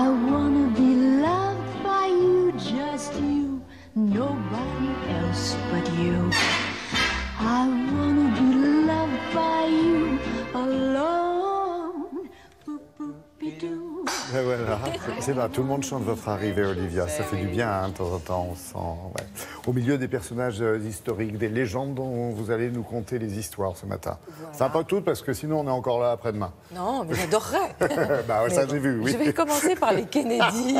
I wanna be loved by you, just you, nobody else but you. I wanna be loved by you alone. Boop-boop-be-doo. Voilà, c'est là, tout le monde chante votre arrivée, Olivia. Ça fait du bien, hein, de temps en temps. On sent, ouais. Au milieu des personnages historiques, des légendes dont vous allez nous conter les histoires ce matin. Voilà. Ça pas toutes, parce que sinon on est encore là après-demain. Non, mais j'adorerais. Bah ouais, ça j'ai vu, oui. Je vais commencer par les Kennedy.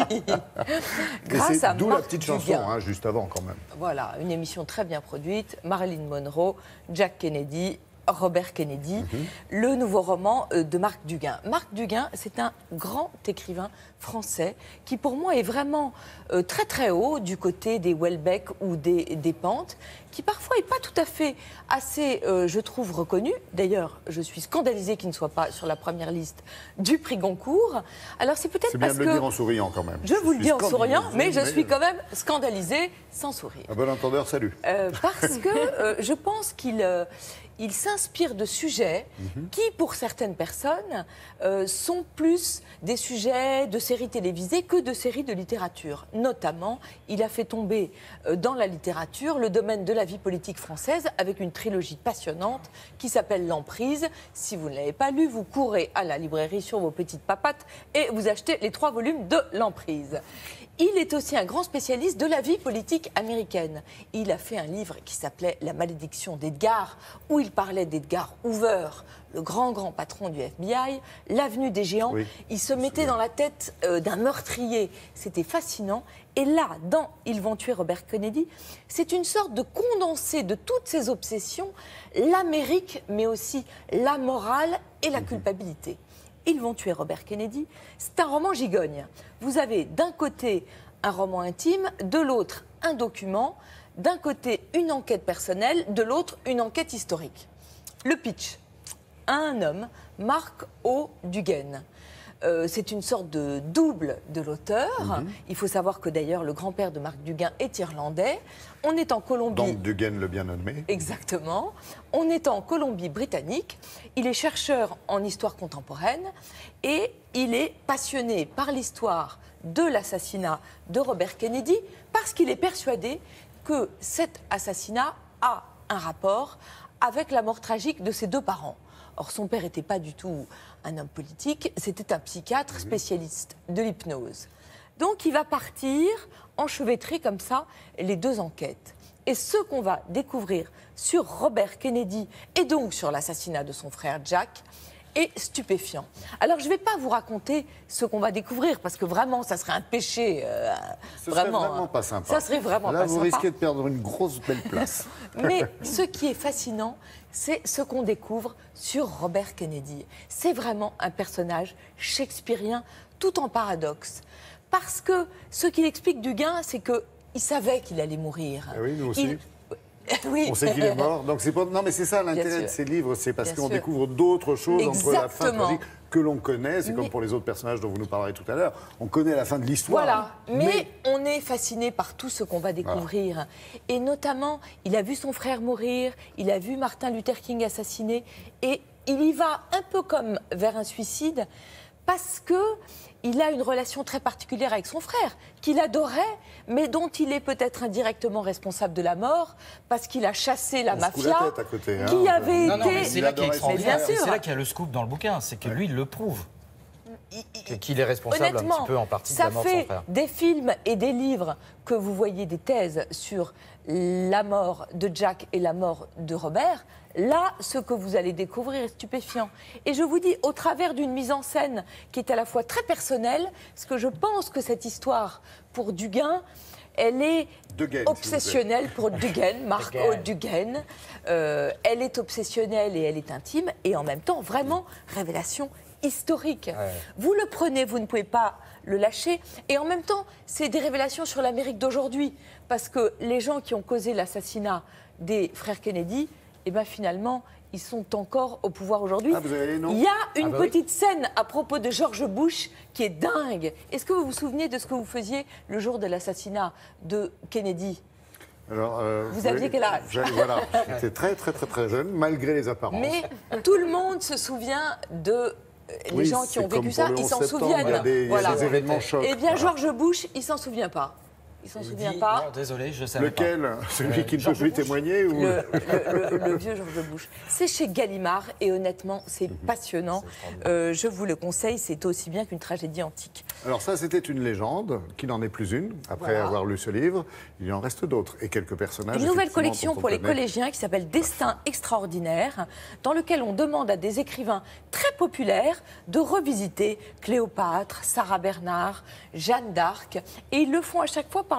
Grâce à d'où la petite chanson, Dugan. hein, juste avant quand même. Voilà, une émission très bien produite. Marilyn Monroe, Jack Kennedy, Robert Kennedy, le nouveau roman de Marc Duguin. Marc Duguin, c'est un grand écrivain français qui, pour moi, est vraiment très très haut du côté des Houellebecq ou des Pentes, qui parfois n'est pas tout à fait assez, je trouve, reconnu. D'ailleurs, je suis scandalisée qu'il ne soit pas sur la première liste du prix Goncourt. Alors c'est peut-être parce que... C'est bien de le dire en souriant quand même. Je vous le dis en souriant, mais je suis quand même scandalisée sans sourire. Un bon entendeur, salut. Parce que je pense qu'il s'inspire de sujets qui, pour certaines personnes, sont plus des sujets de séries télévisées que de séries de littérature. Notamment, il a fait tomber dans la littérature le domaine de la vie politique française avec une trilogie passionnante qui s'appelle L'Emprise. Si vous ne l'avez pas lu, vous courez à la librairie sur vos petites papates et vous achetez les 3 volumes de L'Emprise. Il est aussi un grand spécialiste de la vie politique américaine. Il a fait un livre qui s'appelait La malédiction d'Edgar, où il parlait d'Edgar Hoover, le grand patron du FBI, l'avenue des géants. Oui, il se mettait dans la tête d'un meurtrier. C'était fascinant. Et là, dans Ils vont tuer Robert Kennedy, c'est une sorte de condensé de toutes ces obsessions, l'Amérique, mais aussi la morale et la culpabilité. Ils vont tuer Robert Kennedy. C'est un roman gigogne. Vous avez d'un côté un roman intime, de l'autre un document, d'un côté une enquête personnelle, de l'autre une enquête historique. Le pitch. Un homme, Mark O. Dugan. C'est une sorte de double de l'auteur. Il faut savoir que d'ailleurs le grand-père de Marc Dugan est irlandais. On est en Colombie. Donc Dugan le bien nommé. Exactement. On est en Colombie-Britannique. Il est chercheur en histoire contemporaine et il est passionné par l'histoire de l'assassinat de Robert Kennedy parce qu'il est persuadé que cet assassinat a un rapport avec la mort tragique de ses 2 parents. Or, son père n'était pas du tout un homme politique, c'était un psychiatre spécialiste de l'hypnose. Donc, il va partir enchevêtrer comme ça les 2 enquêtes. Et ce qu'on va découvrir sur Robert Kennedy et donc sur l'assassinat de son frère Jack est stupéfiant. Alors, je ne vais pas vous raconter ce qu'on va découvrir parce que vraiment, ça serait un péché. Ce serait vraiment pas sympa. Ça serait vraiment là, pas vous sympa. risquez de perdre une grosse belle place. Mais ce qui est fascinant, c'est ce qu'on découvre sur Robert Kennedy. C'est vraiment un personnage shakespearien, tout en paradoxe. Parce que ce qu'il explique Dugan, c'est qu'il savait qu'il allait mourir. Ah oui, nous aussi. Oui. On sait qu'il est mort. Donc c'est pas... Non, mais c'est ça l'intérêt de ces livres, c'est parce qu'on découvre d'autres choses entre la fin tragique que l'on connaît. C'est comme pour les autres personnages dont vous nous parlerez tout à l'heure. On connaît la fin de l'histoire. Voilà, mais on est fasciné par tout ce qu'on va découvrir. Voilà. Et notamment, il a vu son frère mourir, il a vu Martin Luther King assassiné, et il y va un peu comme vers un suicide, parce qu'il a une relation très particulière avec son frère, qu'il adorait, mais dont il est peut-être indirectement responsable de la mort, parce qu'il a chassé la mafia, la tête à côté, hein, qui avait été... Non, mais c'est là qu'il est extraordinaire. Bien sûr. C'est là qu'il y a le scoop dans le bouquin, c'est que lui, il le prouve. Qu'il est responsable un petit peu en partie de la mort de son frère. Ça fait des films et des livres que vous voyez des thèses sur la mort de Jack et la mort de Robert. Là, ce que vous allez découvrir est stupéfiant. Et je vous dis, au travers d'une mise en scène qui est à la fois très personnelle, parce que je pense que cette histoire, pour Dugan, elle est obsessionnelle pour Dugan, Mark O. Dugan. Elle est obsessionnelle et elle est intime. Et en même temps, vraiment, révélation historique. Ouais. Vous le prenez, vous ne pouvez pas le lâcher. Et en même temps, c'est des révélations sur l'Amérique d'aujourd'hui. Parce que les gens qui ont causé l'assassinat des frères Kennedy, eh ben finalement, ils sont encore au pouvoir aujourd'hui. Ah, vous avez les noms ? Il y a une petite scène à propos de George Bush qui est dingue. Est-ce que vous vous souvenez de ce que vous faisiez le jour de l'assassinat de Kennedy ? Alors, vous aviez quel âge ? Voilà, j'étais très jeune, malgré les apparences. Mais tout le monde se souvient de les gens qui ont vécu ça, ils s'en souviennent. Il y a des événements chocs. Eh bien, George Bush, il s'en souvient pas. Il s'en souvient pas. Non, désolé, je savais pas. Lequel? Celui qui ne peut plus témoigner ou... Le vieux George Bush. C'est chez Gallimard et honnêtement, c'est passionnant. Je vous le conseille, c'est aussi bien qu'une tragédie antique. Alors ça, c'était une légende, qui n'en est plus une. Après avoir lu ce livre, il y en reste d'autres. Et quelques personnages. Une nouvelle collection pour les collégiens qui s'appelle Destin extraordinaire, dans lequel on demande à des écrivains très populaires de revisiter Cléopâtre, Sarah Bernhardt, Jeanne d'Arc. Et ils le font à chaque fois par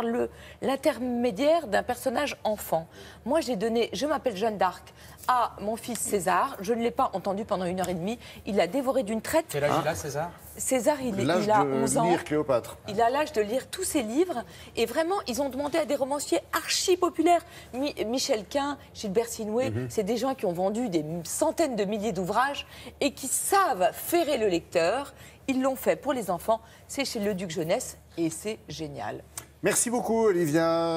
l'intermédiaire d'un personnage enfant. Moi, j'ai donné Je m'appelle Jeanne d'Arc à mon fils César. Je ne l'ai pas entendu pendant 1h30. Il l'a dévoré d'une traite. Quel âge il a, César? César, il a 11 ans. Lire Cléopâtre. Il a l'âge de lire tous ses livres. Et vraiment, ils ont demandé à des romanciers archi populaires. Michel Quint, Gilbert Sinoué, c'est des gens qui ont vendu des centaines de milliers d'ouvrages et qui savent ferrer le lecteur. Ils l'ont fait pour les enfants. C'est chez Le Duc Jeunesse et c'est génial. Merci beaucoup, Olivia.